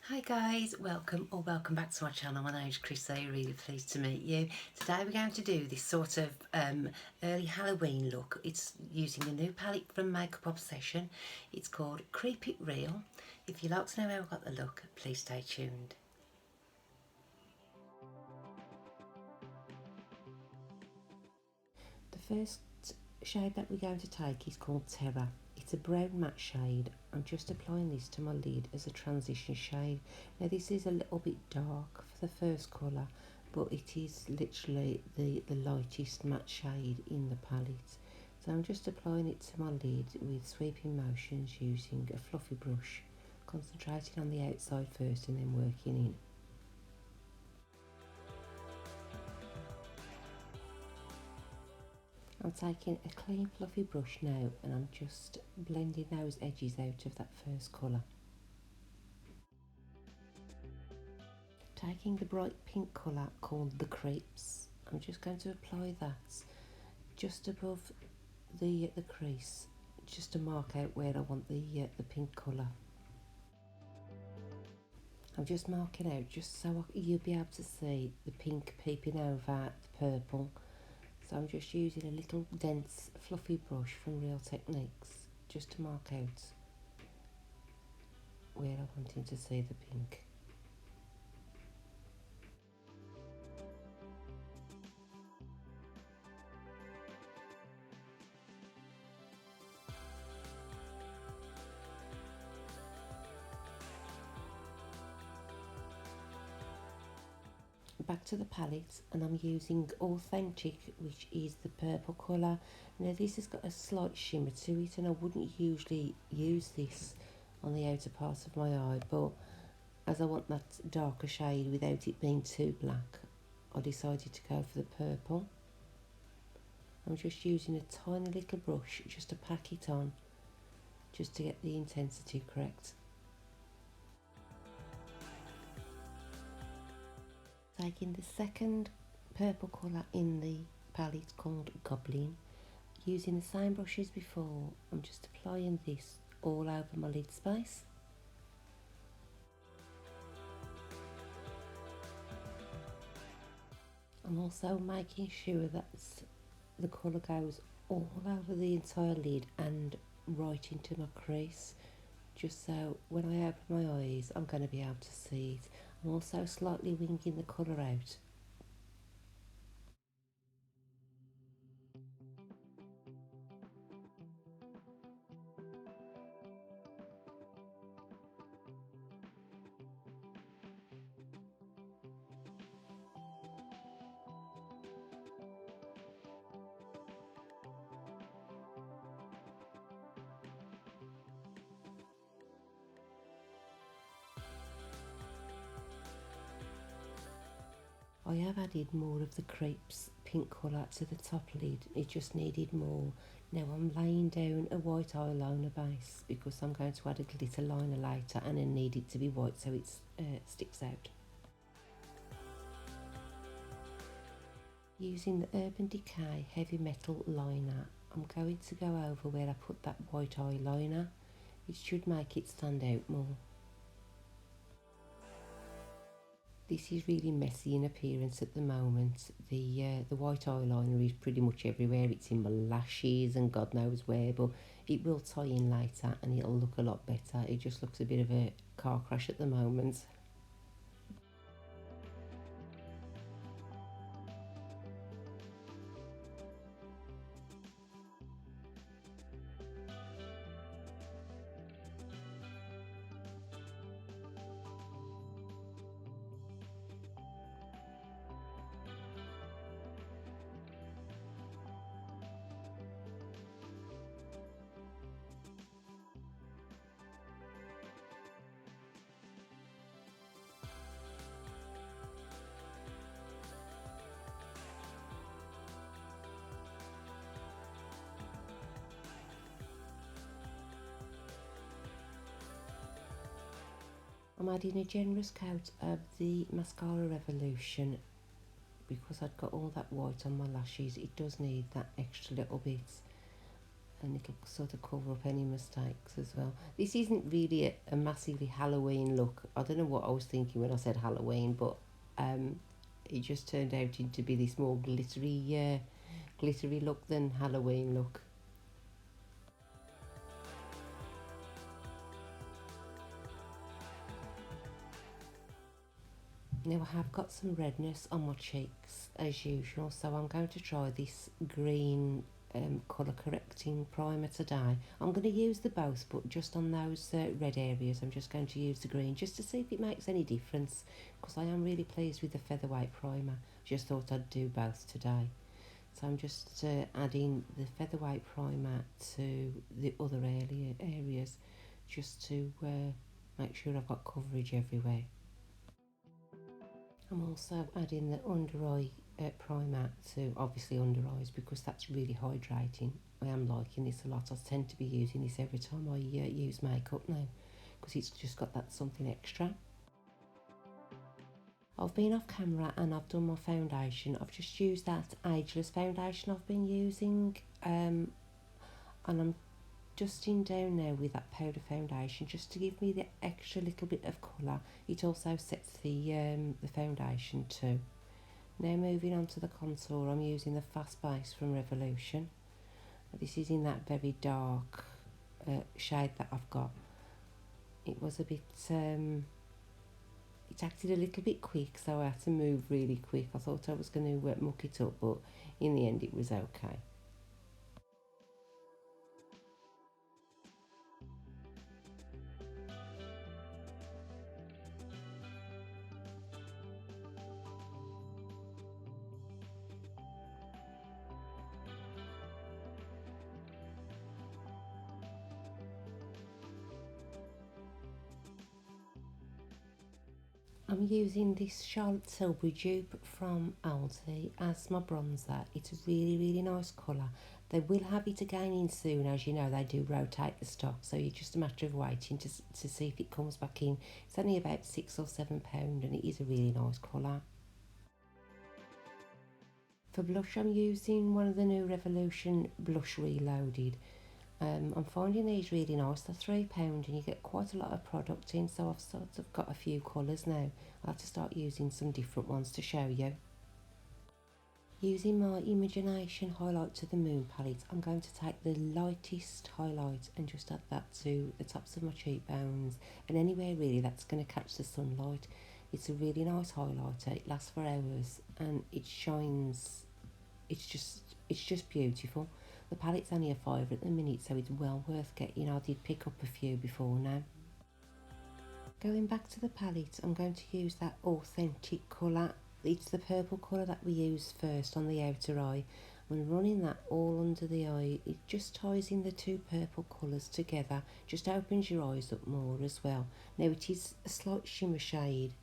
Hi guys, welcome back to my channel. My name's Chris, really pleased to meet you. Today we're going to do this sort of early Halloween look. It's using a new palette from Makeup Obsession. It's called Creep It Real. If you'd like to know how I got the look, please stay tuned. The first shade that we're going to take is called Terror. It's a brown matte shade. I'm just applying this to my lid as a transition shade. Now this is a little bit dark for the first colour, but it is literally the lightest matte shade in the palette. So I'm just applying it to my lid with sweeping motions using a fluffy brush, concentrating on the outside first and then working in. I'm taking a clean fluffy brush now and I'm just blending those edges out of that first colour. Taking the bright pink colour called the Creeps, I'm just going to apply that just above the crease, just to mark out where I want the pink colour. I'm just marking out just so you'll be able to see the pink peeping over the purple. So I'm just using a little dense fluffy brush from Real Techniques just to mark out where I wanted to see the pink. Back to the palette, and I'm using Authentic, which is the purple colour. Now this has got a slight shimmer to it, and I wouldn't usually use this on the outer part of my eye, but as I want that darker shade without it being too black, I decided to go for the purple. I'm just using a tiny little brush just to pack it on, just to get the intensity correct. Taking the second purple colour in the palette called Goblin, using the same brush as before, I'm just applying this all over my lid space. I'm also making sure that the colour goes all over the entire lid and right into my crease, just so when I open my eyes I'm going to be able to see it. I'm also slightly winging the colour out. I have added more of the Creeps pink colour to the top lid, it just needed more. Now I'm laying down a white eyeliner base because I'm going to add a glitter liner later and I need it to be white so it sticks out. Using the Urban Decay Heavy Metal Liner, I'm going to go over where I put that white eyeliner. It should make it stand out more. This is really messy in appearance at the moment. The white eyeliner is pretty much everywhere. It's in my lashes and God knows where, but it will tie in later and it'll look a lot better. It just looks a bit of a car crash at the moment. I'm adding a generous coat of the Mascara Revolution because I've got all that white on my lashes. It does need that extra little bit. and it'll sort of cover up any mistakes as well. This isn't really a massively Halloween look. I don't know what I was thinking when I said Halloween, but it just turned out to be this more glittery look than Halloween look. Now I have got some redness on my cheeks as usual, so I'm going to try this green colour correcting primer today. I'm going to use the both, but just on those red areas I'm just going to use the green just to see if it makes any difference, because I am really pleased with the featherweight primer. Just thought I'd do both today. So I'm just adding the featherweight primer to the other areas just to make sure I've got coverage everywhere. I'm also adding the under eye primer to obviously under eyes, because that's really hydrating. I am liking this a lot. I tend to be using this every time I use makeup now, because it's just got that something extra. I've been off camera and I've done my foundation. I've just used that ageless foundation I've been using, and I'm dusting down now with that powder foundation just to give me the extra little bit of colour. It also sets the foundation too. Now moving on to the contour, I'm using the Fast Base from Revolution. This is in that very dark shade that I've got. It was a bit, it acted a little bit quick, so I had to move really quick. I thought I was going to muck it up, but in the end it was okay. I'm using this Charlotte Tilbury dupe from Aldi as my bronzer. It's a really nice colour. They will have it again in soon, as you know, they do rotate the stock, so it's just a matter of waiting to see if it comes back in. It's only about £6 or £7 and it is a really nice colour. For blush, I'm using one of the new Revolution Blush Reloaded. I'm finding these really nice. They're £3 and you get quite a lot of product in, so I've sort of got a few colours now. I'll have to start using some different ones to show you. Using my Imagination Highlight to the Moon palette, I'm going to take the lightest highlight and just add that to the tops of my cheekbones and anywhere really that's going to catch the sunlight. It's a really nice highlighter. It lasts for hours and it shines. It's just beautiful. The palette's only a £5 at the minute, so it's well worth getting. I did pick up a few before now. Going back to the palette, I'm going to use that Authentic colour. It's the purple colour that we use first on the outer eye. I'm running that all under the eye. It just ties in the two purple colours together, just opens your eyes up more as well. Now it is a slight shimmer shade,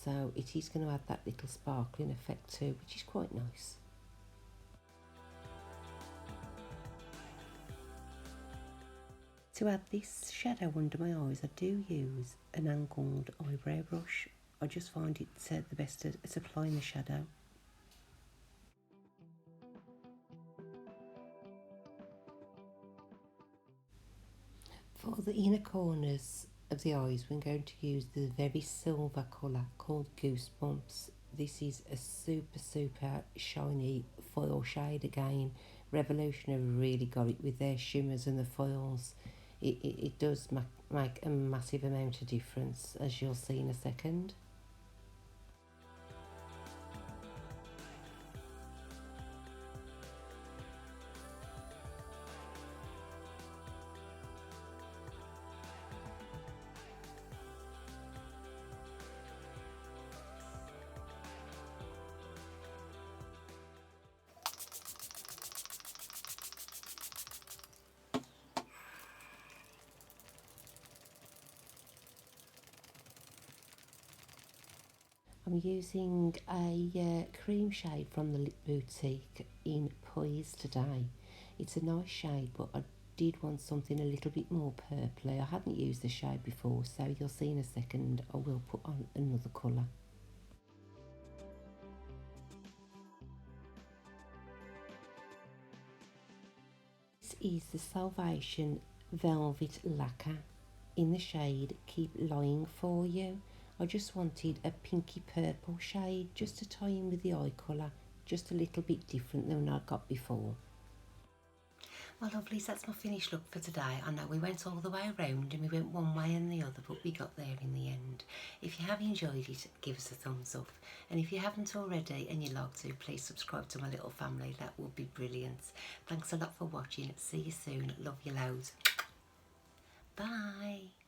so it is going to add that little sparkling effect too, which is quite nice. To add this shadow under my eyes, I do use an angled eyebrow brush. I just find it the best at applying the shadow. For the inner corners of the eyes, we're going to use the very silver colour called Goosebumps. This is a super shiny foil shade again. Revolution have really got it with their shimmers and the foils. It does make a massive amount of difference, as you'll see in a second. I'm using a cream shade from the Lip Boutique in Poise today. It's a nice shade, but I did want something a little bit more purpley. I hadn't used the shade before, so you'll see in a second I will put on another colour. This is the Salvation Velvet Lacquer in the shade Keep Lying For You. I just wanted a pinky purple shade just to tie in with the eye colour, just a little bit different than I got before. Well, lovelies, that's my finished look for today. I know we went all the way around and we went one way and the other, but we got there in the end. If you have enjoyed it, give us a thumbs up. And if you haven't already and you'd like to, please subscribe to my little family. That would be brilliant. Thanks a lot for watching. See you soon. Love you loads. Bye.